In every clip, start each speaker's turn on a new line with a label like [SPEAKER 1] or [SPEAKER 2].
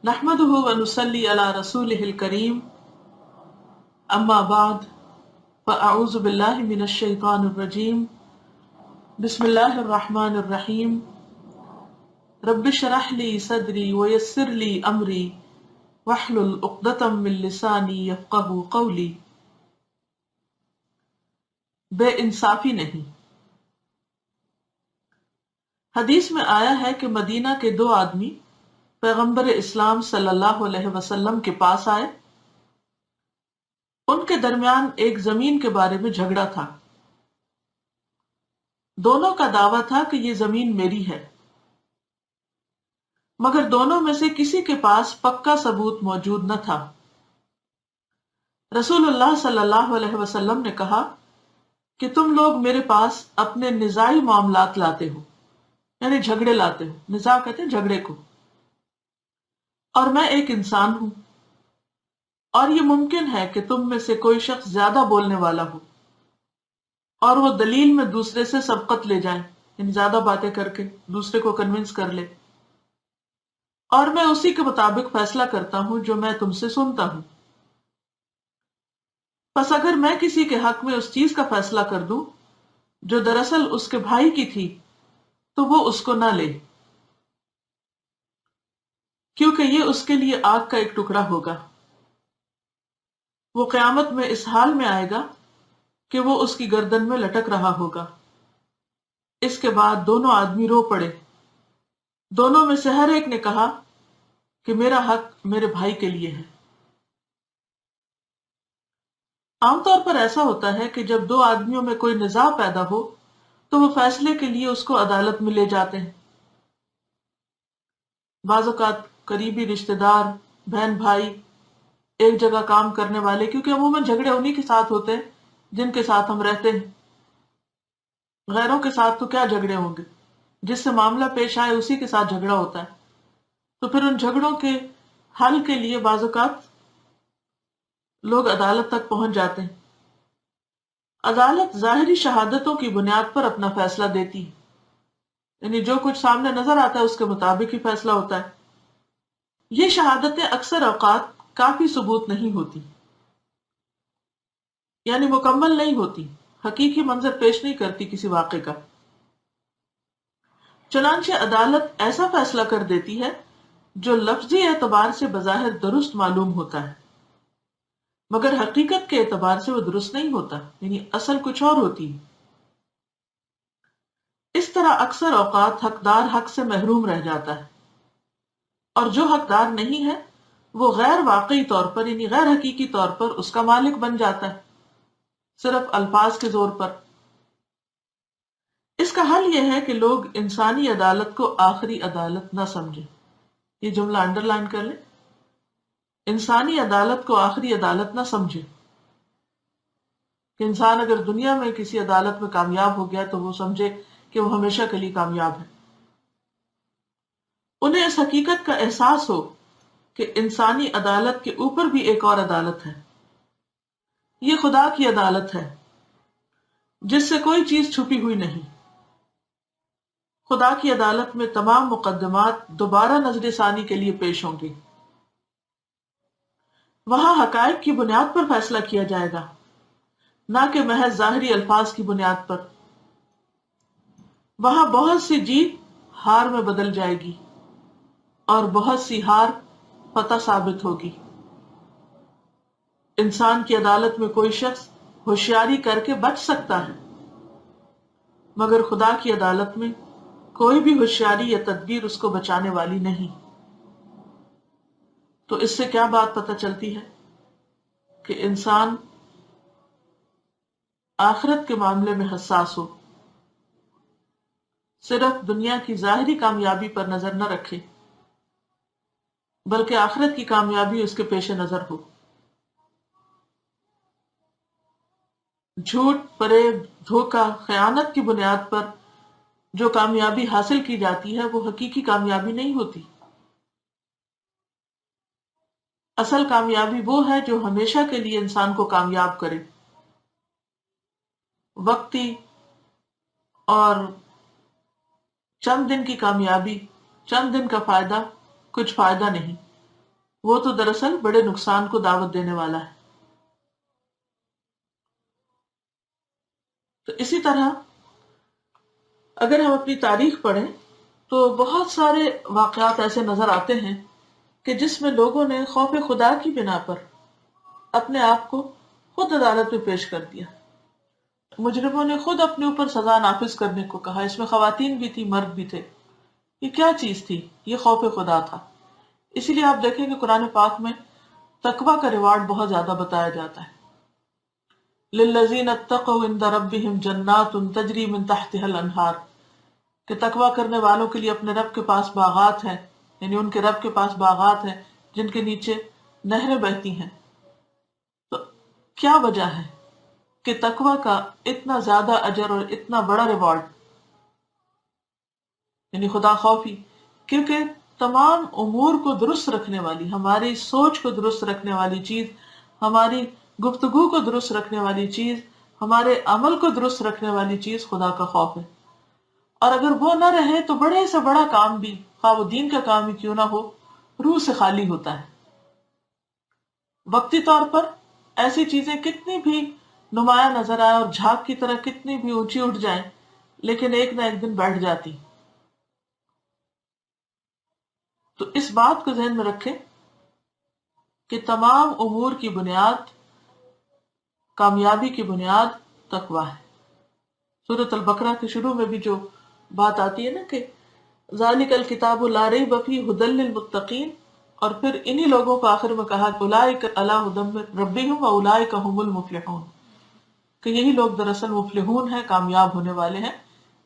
[SPEAKER 1] نحمده ونصلي على رسوله الكريم اما بعد فاعوذ بالله من الشيطان الرجيم بسم الله الرحمن الرحيم رب اشرح لي صدري ويسر لي امري واحلل عقدة من لساني يفقهوا قولي۔ بے انصافی نہیں۔ حدیث میں آیا ہے کہ مدینہ کے دو آدمی پیغمبر اسلام صلی اللہ علیہ وسلم کے پاس آئے۔ ان کے درمیان ایک زمین کے بارے میں جھگڑا تھا۔ دونوں کا دعویٰ تھا کہ یہ زمین میری ہے، مگر دونوں میں سے کسی کے پاس پکا ثبوت موجود نہ تھا۔ رسول اللہ صلی اللہ علیہ وسلم نے کہا کہ تم لوگ میرے پاس اپنے نزاعی معاملات لاتے ہو، یعنی جھگڑے لاتے ہو، نزاع کہتے ہیں جھگڑے کو، اور میں ایک انسان ہوں، اور یہ ممکن ہے کہ تم میں سے کوئی شخص زیادہ بولنے والا ہو اور وہ دلیل میں دوسرے سے سبقت لے جائے، یعنی زیادہ باتیں کر کے دوسرے کو کنونس کر لے، اور میں اسی کے مطابق فیصلہ کرتا ہوں جو میں تم سے سنتا ہوں۔ پس اگر میں کسی کے حق میں اس چیز کا فیصلہ کر دوں جو دراصل اس کے بھائی کی تھی تو وہ اس کو نہ لے، کیونکہ یہ اس کے لیے آگ کا ایک ٹکڑا ہوگا۔ وہ قیامت میں اس حال میں آئے گا کہ وہ اس کی گردن میں لٹک رہا ہوگا۔ اس کے بعد دونوں آدمی رو پڑے۔ دونوں میں سے ہر ایک نے کہا کہ میرا حق میرے بھائی کے لیے ہے۔ عام طور پر ایسا ہوتا ہے کہ جب دو آدمیوں میں کوئی نزاع پیدا ہو تو وہ فیصلے کے لیے اس کو عدالت میں لے جاتے ہیں۔ بعض اوقات قریبی رشتہ دار، بہن بھائی، ایک جگہ کام کرنے والے، کیونکہ عموماً جھگڑے انہی کے ساتھ ہوتے ہیں جن کے ساتھ ہم رہتے ہیں۔ غیروں کے ساتھ تو کیا جھگڑے ہوں گے، جس سے معاملہ پیش آئے اسی کے ساتھ جھگڑا ہوتا ہے۔ تو پھر ان جھگڑوں کے حل کے لیے بعض اوقات لوگ عدالت تک پہنچ جاتے ہیں۔ عدالت ظاہری شہادتوں کی بنیاد پر اپنا فیصلہ دیتی ہے، یعنی جو کچھ سامنے نظر آتا ہے اس کے مطابق ہی فیصلہ ہوتا ہے۔ یہ شہادتیں اکثر اوقات کافی ثبوت نہیں ہوتی، یعنی مکمل نہیں ہوتی، حقیقی منظر پیش نہیں کرتی کسی واقعے کا۔ چنانچہ عدالت ایسا فیصلہ کر دیتی ہے جو لفظی اعتبار سے بظاہر درست معلوم ہوتا ہے، مگر حقیقت کے اعتبار سے وہ درست نہیں ہوتا، یعنی اصل کچھ اور ہوتی ہے۔ اس طرح اکثر اوقات حقدار حق سے محروم رہ جاتا ہے، اور جو حقدار نہیں ہے وہ غیر واقعی طور پر، یعنی غیر حقیقی طور پر اس کا مالک بن جاتا ہے، صرف الفاظ کے زور پر۔ اس کا حل یہ ہے کہ لوگ انسانی عدالت کو آخری عدالت نہ سمجھیں۔ یہ جملہ انڈر لائن کر لیں، انسانی عدالت کو آخری عدالت نہ سمجھے کہ انسان اگر دنیا میں کسی عدالت میں کامیاب ہو گیا تو وہ سمجھے کہ وہ ہمیشہ کے لیے کامیاب ہے۔ انہیں اس حقیقت کا احساس ہو کہ انسانی عدالت کے اوپر بھی ایک اور عدالت ہے۔ یہ خدا کی عدالت ہے جس سے کوئی چیز چھپی ہوئی نہیں۔ خدا کی عدالت میں تمام مقدمات دوبارہ نظر ثانی کے لیے پیش ہوں گے۔ وہاں حقائق کی بنیاد پر فیصلہ کیا جائے گا، نہ کہ محض ظاہری الفاظ کی بنیاد پر۔ وہاں بہت سی جیت ہار میں بدل جائے گی اور بہت سی ہار فتح ثابت ہوگی۔ انسان کی عدالت میں کوئی شخص ہوشیاری کر کے بچ سکتا ہے، مگر خدا کی عدالت میں کوئی بھی ہوشیاری یا تدبیر اس کو بچانے والی نہیں۔ تو اس سے کیا بات پتہ چلتی ہے کہ انسان آخرت کے معاملے میں حساس ہو، صرف دنیا کی ظاہری کامیابی پر نظر نہ رکھے، بلکہ آخرت کی کامیابی اس کے پیش نظر ہو۔ جھوٹ، فریب، دھوکہ، خیانت کی بنیاد پر جو کامیابی حاصل کی جاتی ہے وہ حقیقی کامیابی نہیں ہوتی۔ اصل کامیابی وہ ہے جو ہمیشہ کے لیے انسان کو کامیاب کرے۔ وقتی اور چند دن کی کامیابی، چند دن کا فائدہ کچھ فائدہ نہیں، وہ تو دراصل بڑے نقصان کو دعوت دینے والا ہے. تو اسی طرح اگر ہم اپنی تاریخ پڑھیں تو بہت سارے واقعات ایسے نظر آتے ہیں کہ جس میں لوگوں نے خوف خدا کی بنا پر اپنے آپ کو خود عدالت میں پیش کر دیا. مجرموں نے خود اپنے اوپر سزا نافذ کرنے کو کہا. اس میں خواتین بھی تھی، مرد بھی تھے. یہ کیا چیز تھی؟ یہ خوف خدا تھا. اسی لیے آپ دیکھیں کہ قرآن پاک میں تقوی کا ریوارڈ بہت زیادہ بتایا جاتا ہے. للذین اتقوا عند ربهم جنات تجری من تحتها الانہار، کہ تقوی کرنے والوں کے لیے اپنے رب کے پاس باغات ہیں، یعنی ان کے رب کے پاس باغات ہیں جن کے نیچے نہریں بہتی ہیں. تو کیا وجہ ہے کہ تقوی کا اتنا زیادہ اجر اور اتنا بڑا ریوارڈ، یعنی خدا خوفی؟ کیونکہ تمام امور کو درست رکھنے والی، ہماری سوچ کو درست رکھنے والی چیز، ہماری گفتگو کو درست رکھنے والی چیز، ہمارے عمل کو درست رکھنے والی چیز خدا کا خوف ہے. اور اگر وہ نہ رہے تو بڑے سے بڑا کام بھی، خواہ وہ دین کا کام ہی کیوں نہ ہو، روح سے خالی ہوتا ہے. وقتی طور پر ایسی چیزیں کتنی بھی نمایاں نظر آئے اور جھاگ کی طرح کتنی بھی اونچی اٹھ جائیں، لیکن ایک نہ ایک دن بیٹھ جاتی. تو اس بات کو ذہن میں رکھیں کہ تمام امور کی بنیاد، کامیابی کی بنیاد تقوی ہے. سورۃ البقرہ کے شروع میں بھی جو بات آتی ہے نا کہ ذالک الکتاب لا ریب فیہ ھدی للمتقین، اور پھر انہی لوگوں کو آخر میں کہا اولئک علی ھدی من ربہم واولئک ھم المفلحون، کہ یہی لوگ دراصل مفلحون ہیں، کامیاب ہونے والے ہیں،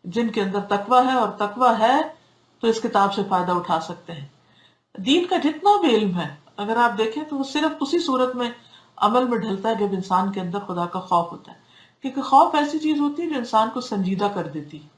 [SPEAKER 1] جن کے اندر تقوی ہے. اور تقوی ہے تو اس کتاب سے فائدہ اٹھا سکتے ہیں. دین کا جتنا بھی علم ہے اگر آپ دیکھیں تو وہ صرف اسی صورت میں عمل میں ڈھلتا ہے جب انسان کے اندر خدا کا خوف ہوتا ہے. کیونکہ خوف ایسی چیز ہوتی ہے جو انسان کو سنجیدہ کر دیتی ہے.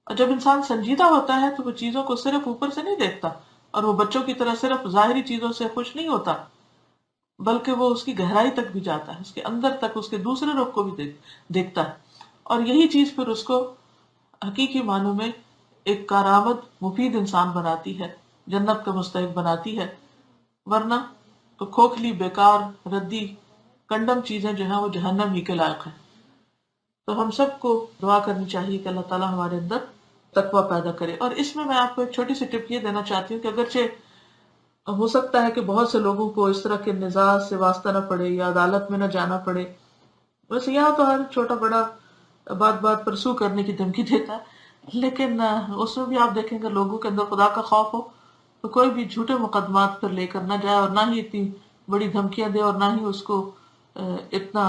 [SPEAKER 1] اور جب انسان سنجیدہ ہوتا ہے تو وہ چیزوں کو صرف اوپر سے نہیں دیکھتا، اور وہ بچوں کی طرح صرف ظاہری چیزوں سے خوش نہیں ہوتا، بلکہ وہ اس کی گہرائی تک بھی جاتا ہے، اس کے اندر تک، اس کے دوسرے رخ کو بھی دیکھتا ہے. اور یہی چیز پھر اس کو حقیقی معنوں میں ایک کارآمد مفید انسان بناتی ہے، جنت کا مستحق بناتی ہے. ورنہ تو کھوکھلی، بیکار، ردی، کنڈم چیزیں جو ہیں وہ جہنم ہی کے لائق ہیں. تو ہم سب کو دعا کرنی چاہیے کہ اللہ تعالیٰ ہمارے اندر تقوی پیدا کرے. اور اس میں آپ کو ایک چھوٹی سی ٹپ یہ دینا چاہتی ہوں کہ اگرچہ ہو سکتا ہے کہ بہت سے لوگوں کو اس طرح کے نزاع سے واسطہ نہ پڑے یا عدالت میں نہ جانا پڑے، ویسے یہاں تو ہر چھوٹا بڑا بات بات پر سو کرنے کی دھمکی دیتا ہے، لیکن اس میں بھی آپ دیکھیں گے لوگوں کے اندر خدا کا خوف ہو تو کوئی بھی جھوٹے مقدمات پر لے کر نہ جائے، اور نہ ہی اتنی بڑی دھمکیاں دے، اور نہ ہی اس کو اتنا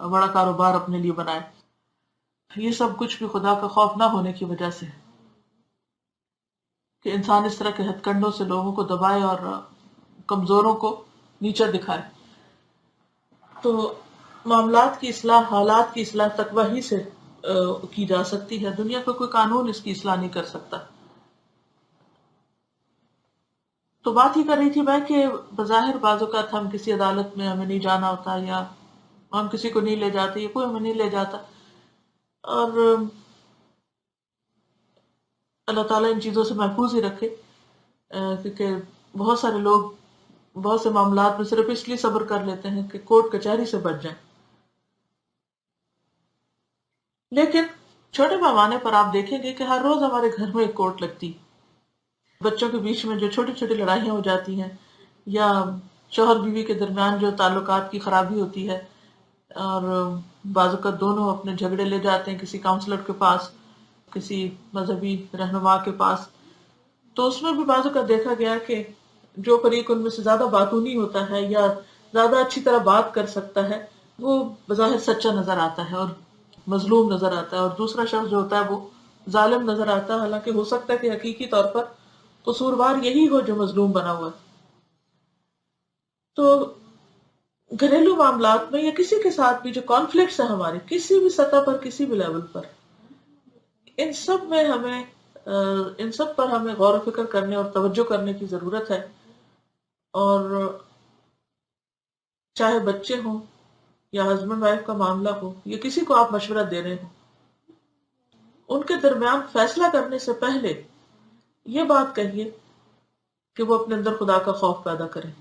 [SPEAKER 1] بڑا کاروبار اپنے لیے بنائے. یہ سب کچھ بھی خدا کا خوف نہ ہونے کی وجہ سے، کہ انسان اس طرح کے ہتھ کنڈوں سے لوگوں کو دبائے اور کمزوروں کو نیچا دکھائے. تو معاملات کی اصلاح، حالات کی اصلاح تقوی ہی سے کی جا سکتی ہے. دنیا کا کوئی قانون اس کی اصلاح نہیں کر سکتا. تو بات ہی کر رہی تھی میں کہ بظاہر بعض اوقات ہم کسی عدالت میں ہمیں نہیں جانا ہوتا، یا ہم کسی کو نہیں لے جاتے، یا کوئی ہمیں نہیں لے جاتا، اور اللہ تعالیٰ ان چیزوں سے محفوظ ہی رکھے. کیونکہ بہت سارے لوگ بہت سے معاملات میں صرف اس لیے صبر کر لیتے ہیں کہ کورٹ کچہری سے بچ جائیں. لیکن چھوٹے پیمانے پر آپ دیکھیں گے کہ ہر روز ہمارے گھر میں ایک کورٹ لگتی. بچوں کے بیچ میں جو چھوٹی چھوٹی لڑائیاں ہو جاتی ہیں، یا شوہر بیوی کے درمیان جو تعلقات کی خرابی ہوتی ہے، اور بعض اوقات دونوں اپنے جھگڑے لے جاتے ہیں کسی کاؤنسلر کے پاس، کسی مذہبی رہنما کے پاس، تو اس میں بھی بعض اوقات دیکھا گیا کہ جو فریق ان میں سے زیادہ باتونی ہوتا ہے یا زیادہ اچھی طرح بات کر سکتا ہے، وہ بظاہر سچا نظر آتا ہے اور مظلوم نظر آتا ہے، اور دوسرا شخص جو ہوتا ہے وہ ظالم نظر آتا ہے، حالانکہ ہو سکتا ہے کہ حقیقی طور پر قصوروار یہی ہو جو مظلوم بنا ہوا ہے. تو گھریلو معاملات میں یا کسی کے ساتھ بھی جو کانفلکٹس ہیں ہمارے کسی بھی سطح پر، کسی بھی لیول پر، ان سب میں ہمیں ان سب پر ہمیں غور و فکر کرنے اور توجہ کرنے کی ضرورت ہے. اور چاہے بچے ہوں یا ہسبینڈ وائف کا معاملہ ہو، یا کسی کو آپ مشورہ دے رہے ہوں، ان کے درمیان فیصلہ کرنے سے پہلے یہ بات کہیے کہ وہ اپنے اندر خدا کا خوف پیدا کریں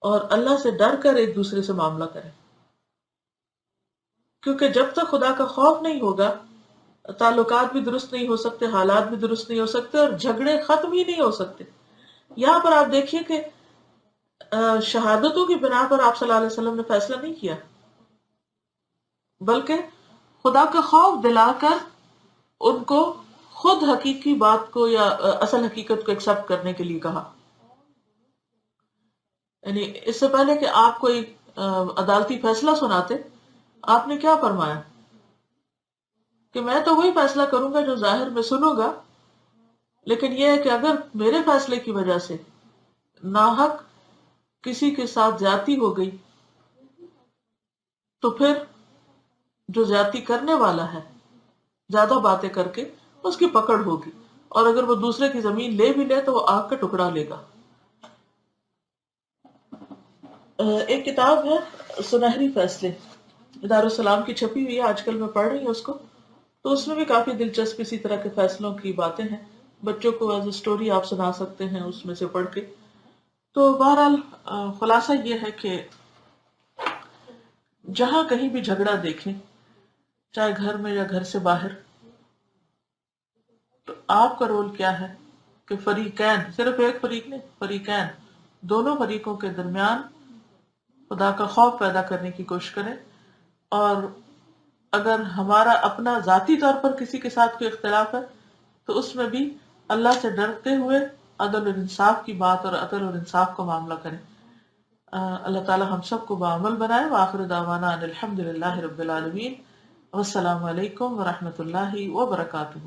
[SPEAKER 1] اور اللہ سے ڈر کر ایک دوسرے سے معاملہ کریں. کیونکہ جب تک خدا کا خوف نہیں ہوگا تعلقات بھی درست نہیں ہو سکتے، حالات بھی درست نہیں ہو سکتے، اور جھگڑے ختم ہی نہیں ہو سکتے. یہاں پر آپ دیکھیے کہ شہادتوں کی بنا پر آپ صلی اللہ علیہ وسلم نے فیصلہ نہیں کیا، بلکہ خدا کا خوف دلا کر ان کو خود حقیقی بات کو یا اصل حقیقت کو ایکسپٹ کرنے کے لیے کہا. یعنی اس سے پہلے کہ آپ کوئی عدالتی فیصلہ سناتے، آپ نے کیا فرمایا کہ میں تو وہی فیصلہ کروں گا جو ظاہر میں سنوں گا، لیکن یہ ہے کہ اگر میرے فیصلے کی وجہ سے ناحق کسی کے ساتھ زیادتی ہو گئی تو پھر جو زیادتی کرنے والا ہے زیادہ باتیں کر کے اس کی پکڑ ہوگی، اور اگر وہ دوسرے کی زمین لے بھی لے تو وہ آگ کا ٹکڑا لے گا. ایک کتاب ہے سنہری فیصلے، دارالسلام کی چھپی ہوئی ہے، آج کل میں پڑھ رہی ہوں اس کو. تو اس میں بھی کافی دلچسپ اسی طرح کے فیصلوں کی باتیں ہیں، بچوں کو ایز اے اسٹوری آپ سنا سکتے ہیں اس میں سے پڑھ کے. تو بہرحال خلاصہ یہ ہے کہ جہاں کہیں بھی جھگڑا دیکھیں، چاہے گھر میں یا گھر سے باہر، تو آپ کا رول کیا ہے کہ فریقین، صرف ایک فریق نہیں، فریقین، دونوں فریقوں کے درمیان خدا کا خوف پیدا کرنے کی کوشش کریں. اور اگر ہمارا اپنا ذاتی طور پر کسی کے ساتھ کوئی اختلاف ہے تو اس میں بھی اللہ سے ڈرتے ہوئے عدل اور انصاف کی بات اور عدل اور انصاف کا معاملہ کریں. اللہ تعالی ہم سب کو بعمل بنائے. وآخر دعوانا ان الحمد للہ رب العالمین. والسلام علیکم ورحمۃ اللہ وبرکاتہ.